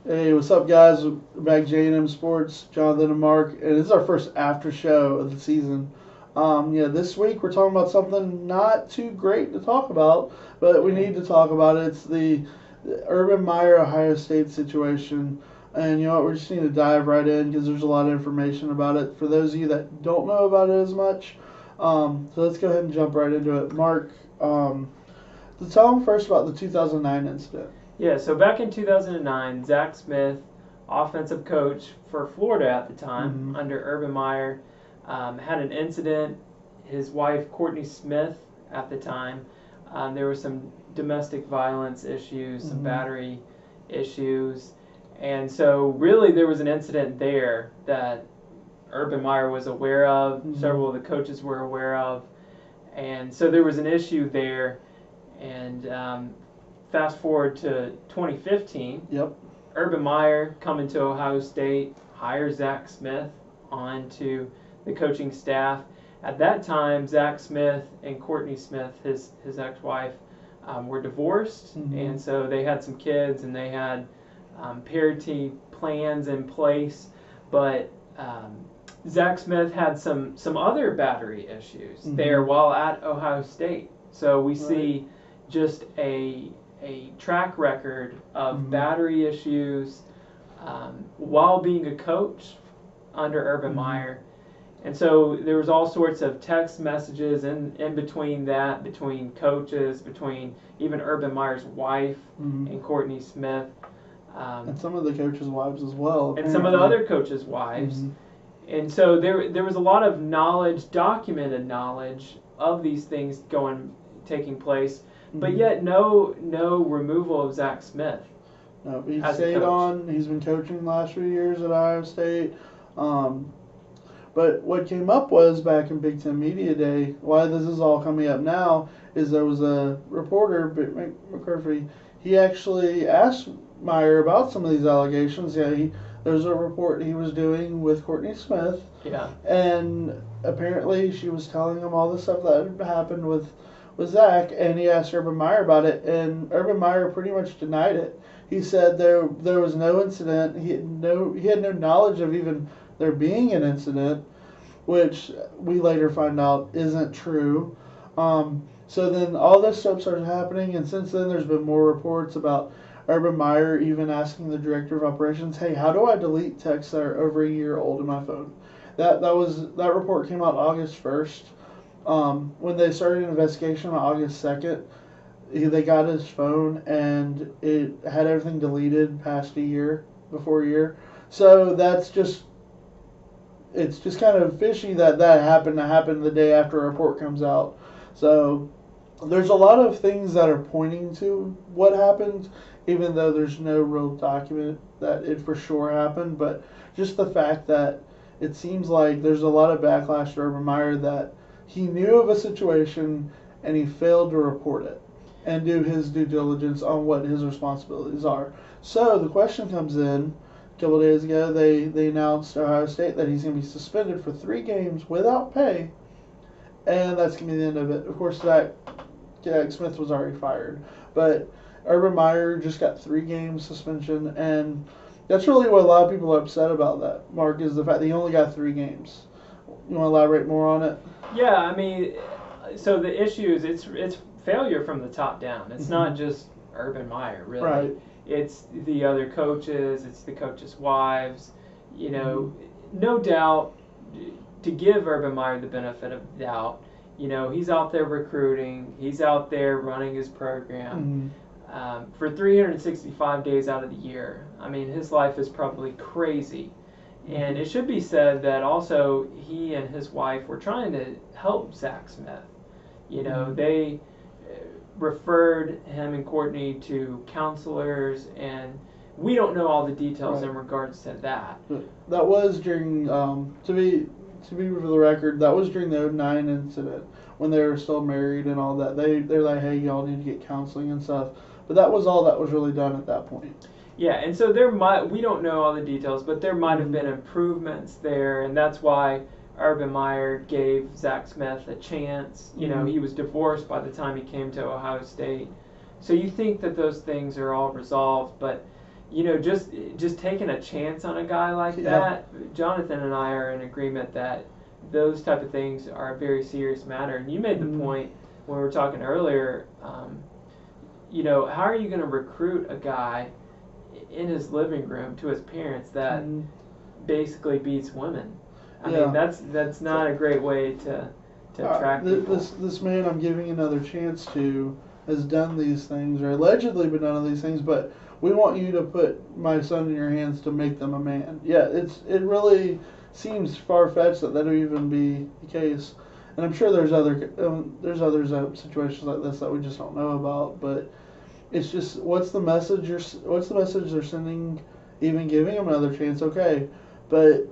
Hey, what's up, guys? We're back J&M Sports, Jonathan and Mark, and this is our first after show of the season. This week we're talking about something not too great to talk about, but we need to talk about it. It's the Urban Meyer Ohio State situation, and you know what? We just need to dive right in because there's a lot of information about it for those of you that don't know about it as much. So let's go ahead and jump right into it. Mark, to tell them first about the 2009 incident. Yeah, so back in 2009, Zach Smith, offensive coach for Florida at the time, under Urban Meyer, had an incident. His wife, Courtney Smith, at the time, there were some domestic violence issues, some battery issues. And so really there was an incident there that Urban Meyer was aware of, several of the coaches were aware of. And so there was an issue there. And fast forward to 2015. Yep. Urban Meyer coming to Ohio State, hires Zach Smith onto the coaching staff. At that time, Zach Smith and Courtney Smith, his ex-wife, were divorced, and so they had some kids and they had parenting plans in place. But Zach Smith had some other battery issues there while at Ohio State. So we see just a track record of battery issues while being a coach under Urban Meyer. And so there was all sorts of text messages in between that, between coaches, between even Urban Meyer's wife and Courtney Smith. And some of the coaches' wives as well. Apparently. And some of the other coaches' wives. And so there was a lot of knowledge, documented knowledge of these things taking place. But yet, no removal of Zach Smith. No, he stayed on. He's been coaching the last few years at Ohio State. But what came up was back in Big Ten Media Day, why this is all coming up now, is there was a reporter, McCurphy, he actually asked Meyer about some of these allegations. Yeah, there was a report he was doing with Courtney Smith. Yeah. And apparently she was telling him all the stuff that had happened with Zach, and he asked Urban Meyer about it, and Urban Meyer pretty much denied it. He said there was no incident. He had no knowledge of even there being an incident, which we later find out isn't true. So then all this stuff started happening, and since then there's been more reports about Urban Meyer even asking the director of operations, "Hey, how do I delete texts that are over a year old in my phone?" That report came out August 1st. When they started an investigation on August 2nd, they got his phone and it had everything deleted past before a year. So it's just kind of fishy that happened to happen the day after a report comes out. So there's a lot of things that are pointing to what happened, even though there's no real document that it for sure happened. But just the fact that it seems like there's a lot of backlash to Urban Meyer that he knew of a situation and he failed to report it and do his due diligence on what his responsibilities are. So the question comes in, a couple of days ago, they announced to Ohio State that he's going to be suspended for 3 games without pay, and that's going to be the end of it. Of course, Zach Smith was already fired, but Urban Meyer just got 3 games suspension, and that's really what a lot of people are upset about that, Mark, is the fact that he only got 3 games. You want to elaborate more on it? Yeah, I mean, so the issue is it's failure from the top down. It's not just Urban Meyer, really. Right. It's the other coaches. It's the coaches' wives. You know, no doubt, to give Urban Meyer the benefit of the doubt, you know, he's out there recruiting. He's out there running his program. For 365 days out of the year. I mean, his life is probably crazy. And it should be said that also he and his wife were trying to help Zach Smith. You know, they referred him and Courtney to counselors, and we don't know all the details in regards to that. That was during, to be for the record, that was during the 2009 incident when they were still married and all that. They're like, hey, y'all need to get counseling and stuff. But that was all that was really done at that point. Yeah, and so we don't know all the details, but there might have been improvements there, and that's why Urban Meyer gave Zach Smith a chance. You know, he was divorced by the time he came to Ohio State. So you think that those things are all resolved, but just taking a chance on a guy like Yeah. that. Jonathan and I are in agreement that those type of things are a very serious matter. And you made the point when we were talking earlier. How are you going to recruit a guy in his living room to his parents that basically beats women? I mean, that's not a great way to attract people. This man I'm giving another chance to has done these things, or allegedly been done these things, but we want you to put my son in your hands to make them a man. Yeah, it really seems far fetched that would even be the case, and I'm sure there's other situations like this that we just don't know about. But it's just what's the message they're sending, even giving them another chance? Okay, but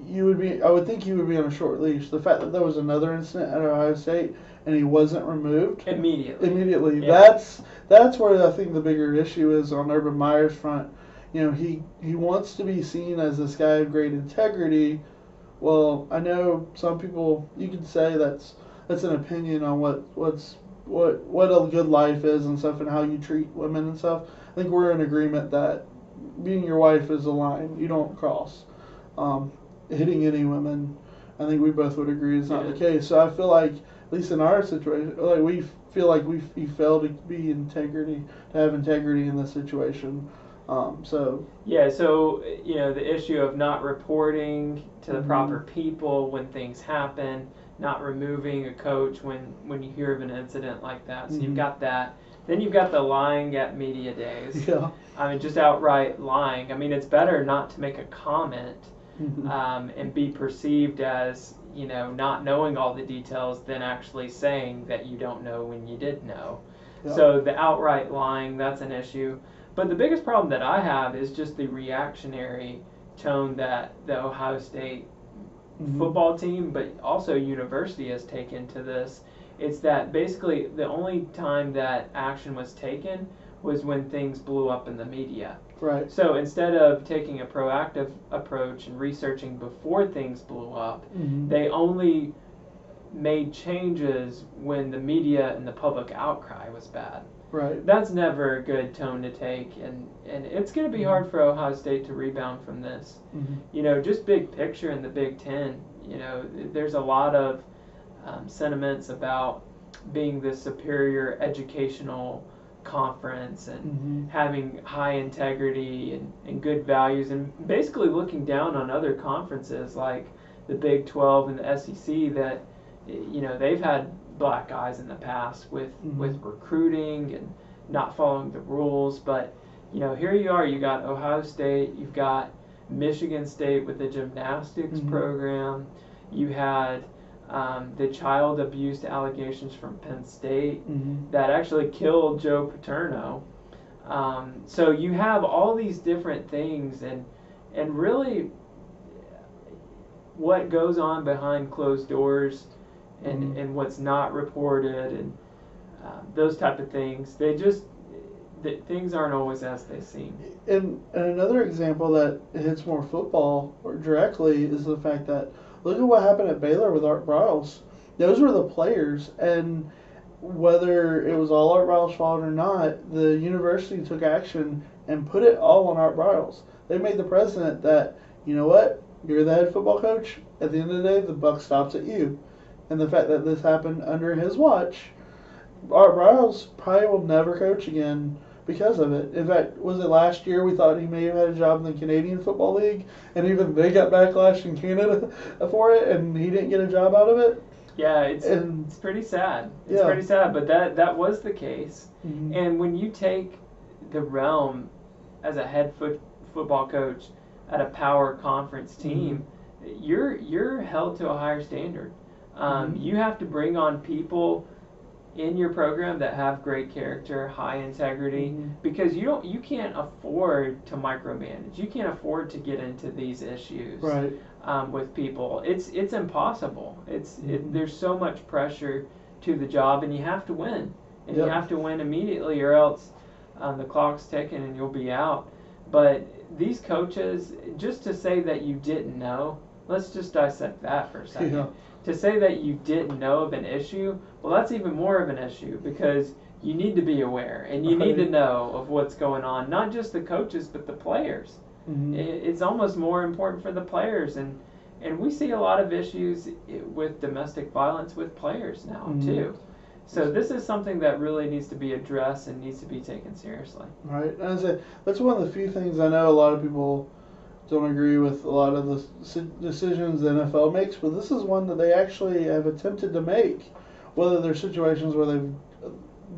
I would think you would be on a short leash. The fact that there was another incident at Ohio State and he wasn't removed immediately. Yeah. That's where I think the bigger issue is on Urban Meyer's front. He wants to be seen as this guy of great integrity. Well, I know some people, you could say that's an opinion on what a good life is and stuff, and how you treat women and stuff. I think we're in agreement that being your wife is a line you don't cross. Hitting any women, I think we both would agree is not the case. So I feel like, at least in our situation, like we feel like we failed to have integrity in this situation. So the issue of not reporting to the proper people when things happen, not removing a coach when you hear of an incident like that. So you've got that. Then you've got the lying at media days. Yeah. I mean, just outright lying. I mean, it's better not to make a comment and be perceived as not knowing all the details than actually saying that you don't know when you did know. Yeah. So the outright lying, that's an issue. But the biggest problem that I have is just the reactionary tone that the Ohio State football team, but also university, has taken to this. It's that basically the only time that action was taken was when things blew up in the media. Right. So instead of taking a proactive approach and researching before things blew up, they only made changes when the media and the public outcry was bad. Right. That's never a good tone to take, and it's going to be hard for Ohio State to rebound from this. Just big picture in the Big Ten, there's a lot of sentiments about being the superior educational conference and having high integrity and good values, and basically looking down on other conferences like the Big 12 and the SEC that they've had black guys in the past with recruiting and not following the rules. But here you are, you got Ohio State, you've got Michigan State with the gymnastics program, you had the child abuse allegations from Penn State that actually killed Joe Paterno. So you have all these different things, and really what goes on behind closed doors and what's not reported and those type of things. Things aren't always as they seem. And another example that hits more football or directly is the fact that look at what happened at Baylor with Art Briles. Those were the players, and whether it was all Art Briles' fault or not, the university took action and put it all on Art Briles. They made the precedent that, you know what, you're the head football coach. At the end of the day, the buck stops at you. And the fact that this happened under his watch, Art Briles probably will never coach again because of it. In fact, was it last year we thought he may have had a job in the Canadian Football League, and even they got backlash in Canada for it, and he didn't get a job out of it? Yeah, it's pretty sad. It's pretty sad, but that was the case. And when you take the realm as a head football coach at a power conference team, you're held to a higher standard. You have to bring on people in your program that have great character, high integrity, because you can't afford to micromanage. You can't afford to get into these issues with people. It's impossible. There's so much pressure to the job, and you have to win, and you have to win immediately, or else the clock's ticking and you'll be out. But these coaches, just to say that you didn't know, let's just dissect that for a second. to say that you didn't know of an issue, well, that's even more of an issue because you need to be aware and you need to know of what's going on. Not just the coaches, but the players. Mm-hmm. It's almost more important for the players, and we see a lot of issues with domestic violence with players now too. So this is something that really needs to be addressed and needs to be taken seriously. Right. And I say that's one of the few things I know a lot of people don't agree with a lot of the decisions the NFL makes, but this is one that they actually have attempted to make. Whether there's situations where they've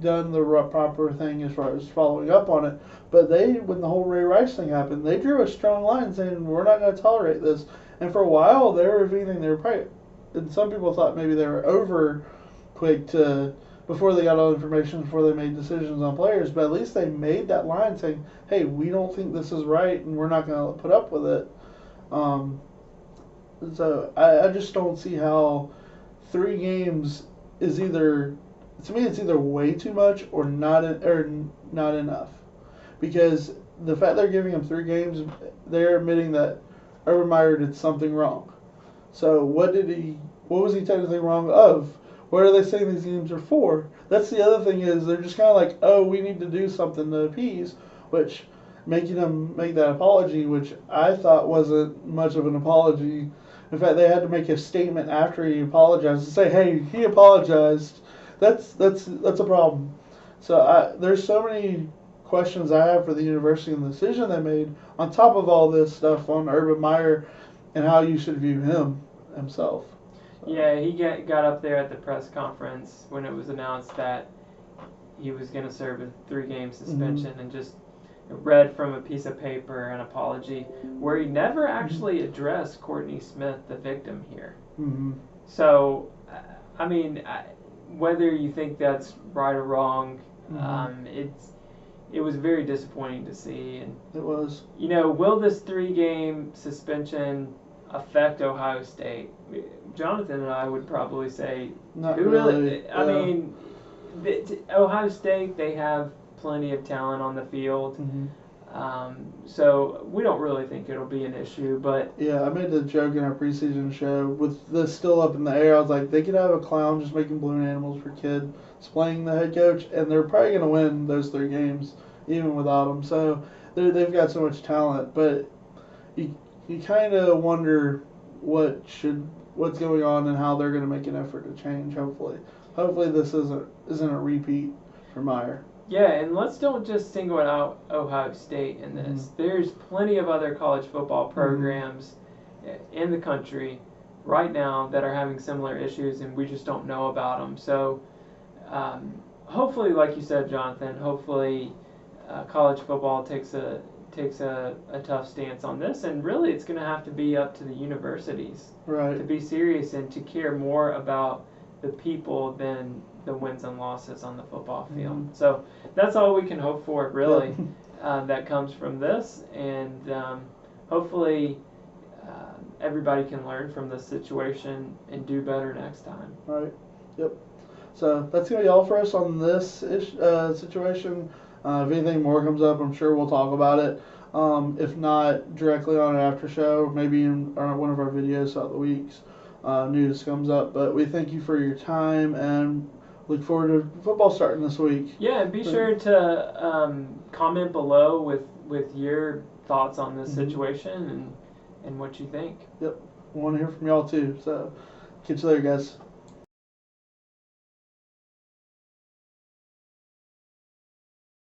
done the proper thing as far as following up on it, but when the whole Ray Rice thing happened, they drew a strong line saying we're not going to tolerate this. And for a while, they were thinking they were probably, and some people thought maybe they were over quick to, before they got all the information, before they made decisions on players, but at least they made that line saying, hey, we don't think this is right and we're not going to put up with it. So I just don't see how 3 games is either, to me, it's either way too much or not enough. Because the fact they're giving him 3 games, they're admitting that Urban Meyer did something wrong. So what was he technically wrong of? What are they saying these games are for? That's the other thing is they're just kind of like, oh, we need to do something to appease, which making him make that apology, which I thought wasn't much of an apology. In fact, they had to make a statement after he apologized to say, hey, he apologized. That's a problem. So there's so many questions I have for the university and the decision they made on top of all this stuff on Urban Meyer and how you should view himself. Yeah, he got up there at the press conference when it was announced that he was going to serve a 3-game suspension and just read from a piece of paper an apology where he never actually addressed Courtney Smith, the victim here. So, I mean, whether you think that's right or wrong, it was very disappointing to see. And it was. You know, will this 3-game suspension affect Ohio State? Jonathan and I would probably say, not really. I mean, Ohio State, they have plenty of talent on the field. So we don't really think it'll be an issue, but yeah, I made the joke in our preseason show with this still up in the air. I was like, they could have a clown just making balloon animals for kids playing the head coach, and they're probably going to win those 3 games even without him. So they've got so much talent, but you kind of wonder what's going on and how they're going to make an effort to change. Hopefully this isn't a repeat for Meyer. Yeah, and let's don't just single out Ohio State in this. There's plenty of other college football programs in the country right now that are having similar issues, and we just don't know about them. So hopefully, like you said, Jonathan, hopefully college football takes a tough stance on this, and really it's going to have to be up to the universities to be serious and to care more about the people than the wins and losses on the football field. So that's all we can hope for, really, that comes from this, and hopefully everybody can learn from this situation and do better next time. Right. Yep. So that's going to be all for us on this situation. If anything more comes up, I'm sure we'll talk about it. If not directly on an after show, maybe in one of our videos throughout the weeks, news comes up. But we thank you for your time and look forward to football starting this week. Yeah, and be sure to comment below with your thoughts on this situation and what you think. Yep, we want to hear from y'all too. So catch you later, guys.